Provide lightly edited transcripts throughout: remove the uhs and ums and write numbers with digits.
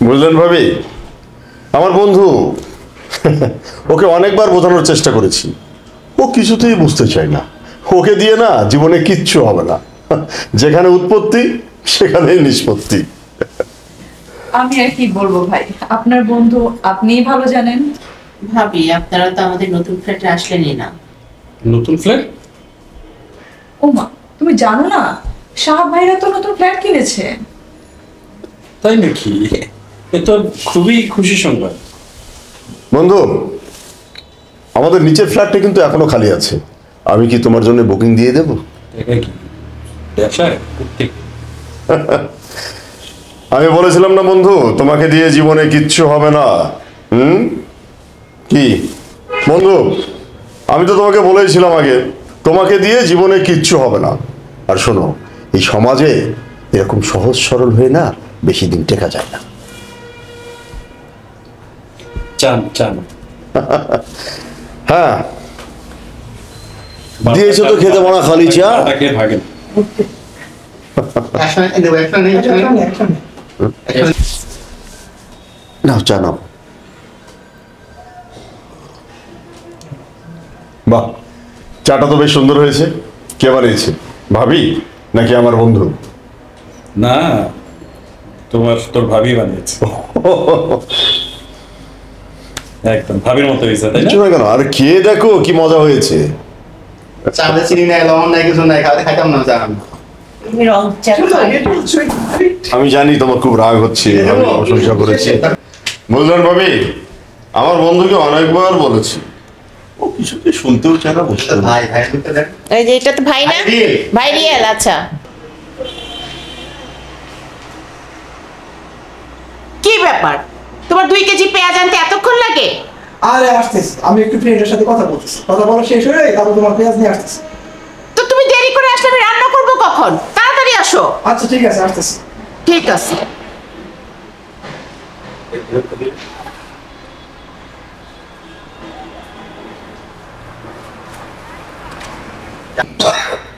বুঝলেন ভাবি, আমার বন্ধু ওকে অনেকবার বোঝানোর চেষ্টা করেছি, ও কিছুতেই বুঝতে চায় না। ওকে দিয়ে না জীবনে কিচ্ছু হবে না, যেখানে উৎপত্তি সেখানেই নিষ্পত্তি। আমি আর কি বলবো ভাই, আপনার বন্ধু আপনিই ভালো জানেন। ভাবি আপনারা তো আমাদের নতুন ফ্ল্যাটে আসলেনই না। নতুন ফ্ল্যাট? ওমা, তুমি জানো না শাহ ভাইরা তো নতুন ফ্ল্যাট কিনেছে। তাই নাকি? এ তো খুবই খুশি সংবাদ। বন্ধু, আমাদের নিচের ফ্ল্যাটটা কিন্তু এখনো খালি আছে, আমি কি তোমার জন্য বুকিং দিয়ে দেব? দেখা কি ব্যবসায় প্রত্যেক আমি বলেছিলাম না বন্ধু, তোমাকে দিয়ে জীবনে কিচ্ছু হবে না। কি বন্ধু, আমি তো তোমাকে বলেছিলাম আগে, তোমাকে দিয়ে জীবনে কিচ্ছু হবে না। আর শোনো, এই সমাজে এরকম সহজ সরল হয়ে না বেশি দিন টেকা যায় না। চান চান হ্যাঁ, দিয়েছো তো খেতে মানা খালি চা। তাকে ভাগেন। নাও চা নাও। বাহ, চাটা তো বেশ সুন্দর হয়েছে। কে বানিয়েছে, ভাবি নাকি আমার বন্ধু? না, তোর ভাবি বানিয়েছে। একদম ভাবির মতো হয়েছে, তাই না? কিছু না কেন, আর খেয়ে দেখো কি মজা হয়েছে। চাঁদে চিনি নাই, লবণ নাই, কিছু নাই, খাওয়াতে খাইতাম না চা। তুমি রং চা আমি জানি তোমার খুব রাগ হচ্ছে, আমি প্রশংসা করেছি। বুঝলেন ভাবি, আমার বন্ধুকে অনেকবার বলেছি, ও কিছুতে শুনতেও চায় না, বুঝতে না। ভাই ভাই করতে দেন। এই যে এটা তো ভাই না? ভাই রিয়েল। ভাই রিয়েল, আচ্ছা। কি ব্যাপার, তোমার 2 কেজি পেঁয়াজ আনতে এতক্ষণ লাগে? আরে আসতেছি, আমি একটু ফ্রেন্ডের সাথে কথা বলতেছি, কথা বলা শেষ হয়ে তারপর তোমার পেঁয়াজ নিয়ে আসতেছি। তো তুমি দেরি করে আসলে আমি রান্না করবো কখন? তাড়াতাড়ি আসো। আচ্ছা ঠিক আছে, আসতেছি। ঠিক আছে।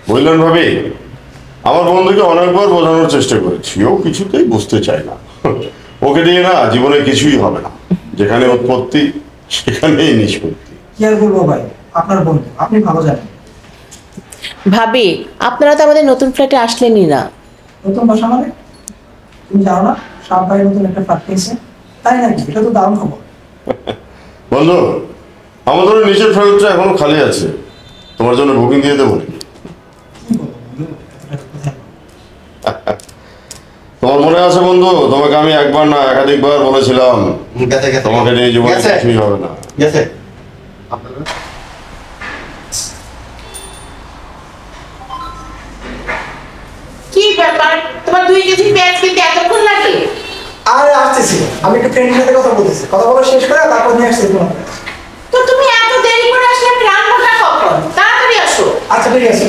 বুঝলেন ভাবি, আমার বন্ধুকে অনেকবার বোঝানোর চেষ্টা করেছি, ও কিছুতেই বুঝতে চায় না। ওকে দিয়ে না জীবনে কিছুই হবে না, যেখানে উৎপত্তি সেখানেই নিষ্পত্তি। কি আর বলবো ভাই, আপনার বন্ধু, আপনি ভালো জানেন। ভাবি আপনারা তো আমাদের নতুন ফ্ল্যাটে আসলেনই না। নতুন বাসা মানে? তুমি জানো না সাত ভাইয়ের নতুন একটা ফ্ল্যাট কিনছে? তাই নাকি? এটা তো দারুণ খবর। বন্ধু, আমাদের নিচের ফ্ল্যাটটা এখনো খালি আছে, তোমার জন্য বুকিং দিয়ে দেবো নাকি? কি বলো বন্ধু? এটা তো বোঝাই না। তোমার মনে আছে বন্ধু, তোমাকে আমি একবার না একাধিকবার বলেছিলাম গেছে গেছে তোমাকে নিয়ে জীবনে গেছে কিছুই হবে না। গেছে। কি ব্যাপার, তোমার 2 কেজি পেঁয়াজ কিনতে এতক্ষণ লাগে? আরে আসতেছি, আমি একটু ফ্রেন্ডের সাথে কথা বলতেছি, কথা বলা শেষ করে তারপর নিয়ে আসছি তোমার পেঁয়াজ। তো তুমি এত দেরি করে আসলে আমি রান্নাটা কখন? তাড়াতাড়ি আসো। আচ্ছা ঠিক আছে।